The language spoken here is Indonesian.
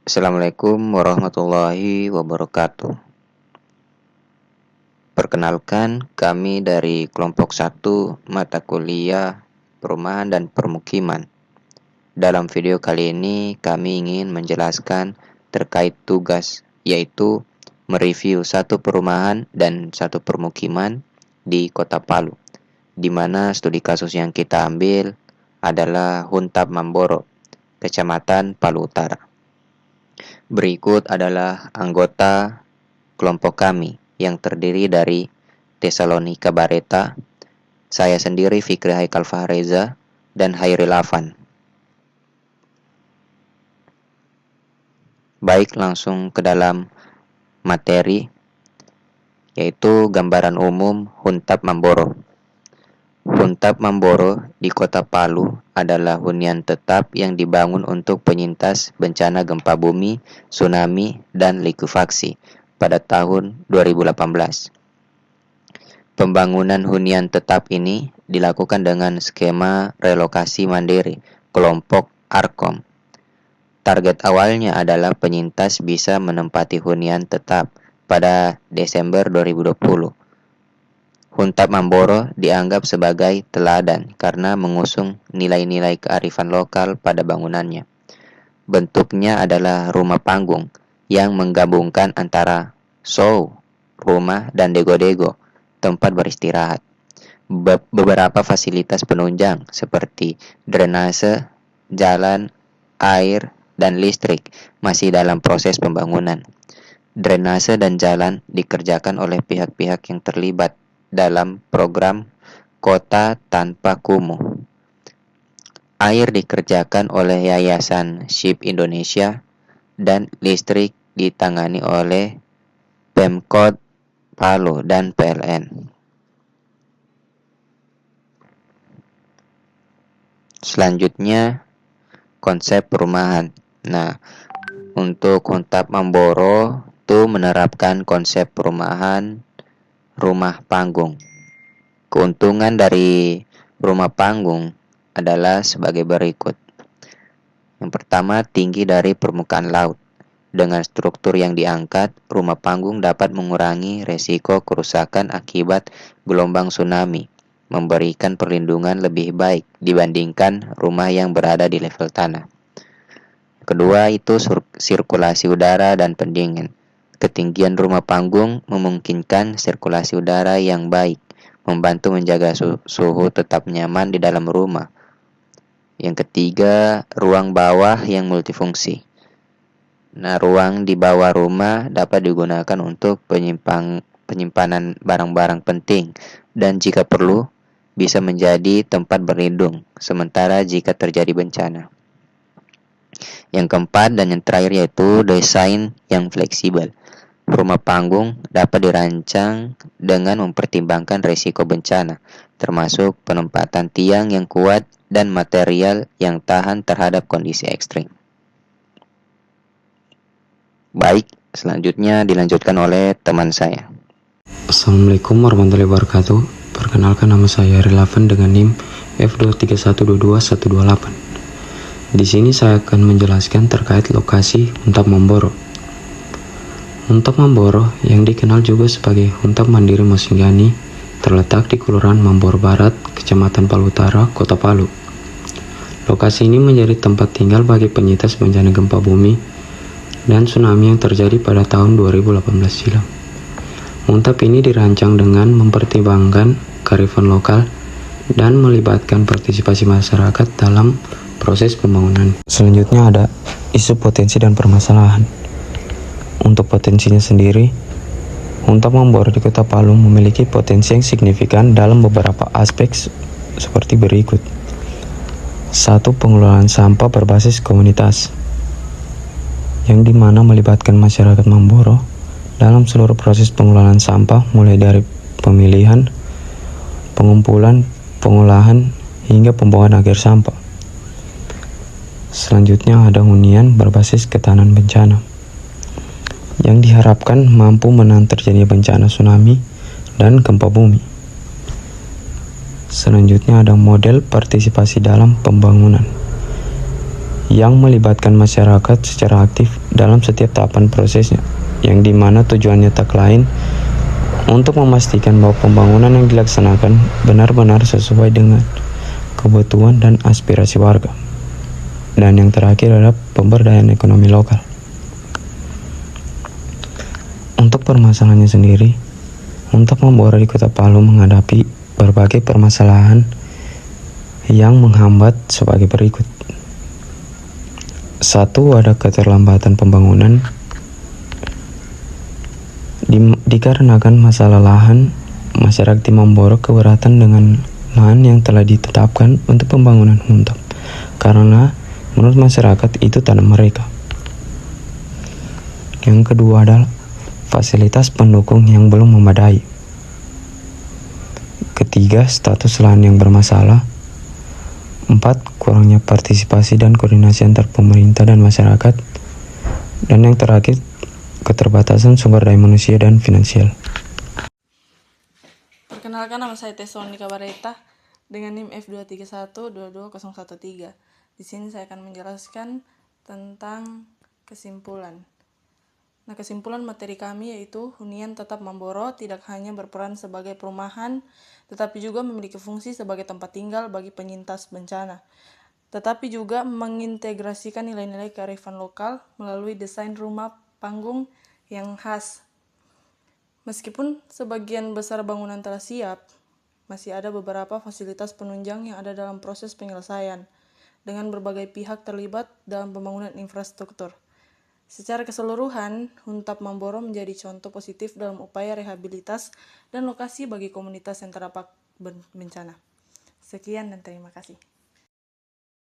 Assalamualaikum warahmatullahi wabarakatuh. Perkenalkan, kami dari kelompok 1 mata kuliah Perumahan dan Permukiman. Dalam video kali ini kami ingin menjelaskan terkait tugas, yaitu mereview satu perumahan dan satu permukiman di Kota Palu, di mana studi kasus yang kita ambil adalah Huntap Mamboro, Kecamatan Palu Utara. Berikut adalah anggota kelompok kami yang terdiri dari Tesalonika Bareta, saya sendiri Fikri Haikal Fahreza, dan Hairil Afan. Baik, langsung ke dalam materi, yaitu gambaran umum Huntap Mamboro. Huntap Mamboro di Kota Palu adalah hunian tetap yang dibangun untuk penyintas bencana gempa bumi, tsunami, dan likuifaksi pada tahun 2018. Pembangunan hunian tetap ini dilakukan dengan skema relokasi mandiri kelompok Arkom. Target awalnya adalah penyintas bisa menempati hunian tetap pada Desember 2020. Huntap Mamboro dianggap sebagai teladan karena mengusung nilai-nilai kearifan lokal pada bangunannya. Bentuknya adalah rumah panggung yang menggabungkan antara show, rumah, dan dego-dego, tempat beristirahat. Beberapa fasilitas penunjang seperti drainase, jalan, air, dan listrik masih dalam proses pembangunan. Drainase dan jalan dikerjakan oleh pihak-pihak yang terlibat dalam program Kota Tanpa Kumuh. Air dikerjakan oleh Yayasan SHIP Indonesia dan listrik ditangani oleh Pemkot Palu dan PLN. Selanjutnya, konsep perumahan. Nah, untuk Huntap Mamboro itu menerapkan konsep perumahan rumah panggung. Keuntungan dari rumah panggung adalah sebagai berikut. Yang pertama, tinggi dari permukaan laut. Dengan struktur yang diangkat, rumah panggung dapat mengurangi resiko kerusakan akibat gelombang tsunami, memberikan perlindungan lebih baik dibandingkan rumah yang berada di level tanah. Kedua, itu sirkulasi udara dan pendingin. Ketinggian rumah panggung memungkinkan sirkulasi udara yang baik, membantu menjaga suhu tetap nyaman di dalam rumah. Yang ketiga, ruang bawah yang multifungsi. Nah, ruang di bawah rumah dapat digunakan untuk penyimpanan barang-barang penting dan jika perlu bisa menjadi tempat berlindung sementara jika terjadi bencana. Yang keempat dan yang terakhir yaitu desain yang fleksibel. Rumah panggung dapat dirancang dengan mempertimbangkan risiko bencana, termasuk penempatan tiang yang kuat dan material yang tahan terhadap kondisi ekstrim. Baik, selanjutnya dilanjutkan oleh teman saya. Assalamualaikum warahmatullahi wabarakatuh. Perkenalkan, nama saya Hairil Afan dengan NIM F231222128. Di sini saya akan menjelaskan terkait lokasi Huntap Mamboro. Huntap Mamboro yang dikenal juga sebagai Huntap Mandiri Mosinggani terletak di Kelurahan Mamboro Barat, Kecamatan Palu Utara, Kota Palu. Lokasi ini menjadi tempat tinggal bagi penyintas bencana gempa bumi dan tsunami yang terjadi pada tahun 2018 silam. Huntap ini dirancang dengan mempertimbangkan kearifan lokal dan melibatkan partisipasi masyarakat dalam proses pembangunan. Selanjutnya ada isu potensi dan permasalahan. Untuk potensinya sendiri, Huntap Mamboro di Kota Palu memiliki potensi yang signifikan dalam beberapa aspek seperti berikut. 1. Pengelolaan sampah berbasis komunitas, yang dimana melibatkan masyarakat Mamboro dalam seluruh proses pengelolaan sampah mulai dari pemilihan, pengumpulan, pengolahan, hingga pembuangan akhir sampah. Selanjutnya ada hunian berbasis ketahanan bencana, yang diharapkan mampu menahan terjadinya bencana tsunami dan gempa bumi. Selanjutnya ada model partisipasi dalam pembangunan, yang melibatkan masyarakat secara aktif dalam setiap tahapan prosesnya, yang dimana tujuannya tak lain untuk memastikan bahwa pembangunan yang dilaksanakan benar-benar sesuai dengan kebutuhan dan aspirasi warga. Dan yang terakhir adalah pemberdayaan ekonomi lokal. Untuk permasalahannya sendiri, Untap Mamboro di Kota Palu menghadapi berbagai permasalahan yang menghambat sebagai berikut. 1. Ada keterlambatan pembangunan dikarenakan masalah lahan. Masyarakat di Mamboro keberatan dengan lahan yang telah ditetapkan untuk pembangunan Untap karena menurut masyarakat itu tanah mereka. Yang kedua adalah fasilitas pendukung yang belum memadai. Ketiga, status lahan yang bermasalah. 4. Kurangnya partisipasi dan koordinasi antar pemerintah dan masyarakat. Dan yang terakhir, keterbatasan sumber daya manusia dan finansial. Perkenalkan, nama saya Tessonika Bareta dengan NIM F231-22013. Di sini saya akan menjelaskan tentang kesimpulan. Nah, kesimpulan materi kami yaitu hunian tetap Mamboro tidak hanya berperan sebagai perumahan, tetapi juga memiliki fungsi sebagai tempat tinggal bagi penyintas bencana, tetapi juga mengintegrasikan nilai-nilai kearifan lokal melalui desain rumah panggung yang khas. Meskipun sebagian besar bangunan telah siap, masih ada beberapa fasilitas penunjang yang ada dalam proses penyelesaian, dengan berbagai pihak terlibat dalam pembangunan infrastruktur. Secara keseluruhan, Untap Mamboro menjadi contoh positif dalam upaya rehabilitas dan lokasi bagi komunitas yang terdampak bencana. Sekian dan terima kasih.